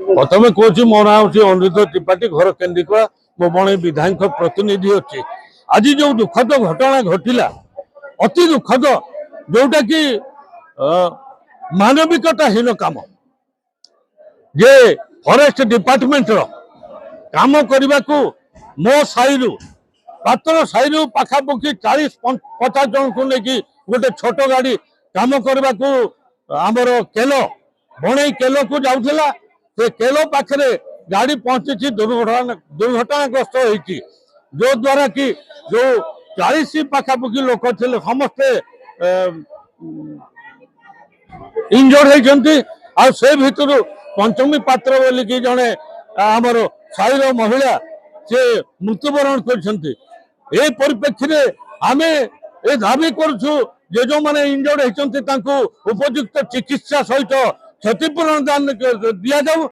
प्रथम कौच मो ना हूँ अनिरुद्ध त्रिपाठी घर केन्द्रिका मो बणे विधायक प्रतिनिधि अच्छी आज जो दुखद घटना घटला अति दुखद जोटा कि मानविकताहीन काम जे फॉरेस्ट डिपार्टमेंट रो काम करने को मो साई पात्र साई पाखापाखि 40-50 जन को लेकिन गोटे छोट गाड़ी काम करने को आमर केलो बणई केलो को जाऊला से केलो पाखे गाड़ी पहुंची दुर्घटनाग्रस्त होती जो द्वारा कि जो 40 पाखापाखि लोक थे समस्ते इंजर्ड होती से भितर पंचमी पात्र बोलिकी जड़े आमर साईर महिला से मृत्युवरण कर परिप्रेक्षी आम ए दाबी करुछु जे जो माने इंजर्ड होती उपयुक्त चिकित्सा सहित क्षतिपूरण दान दि जाऊ।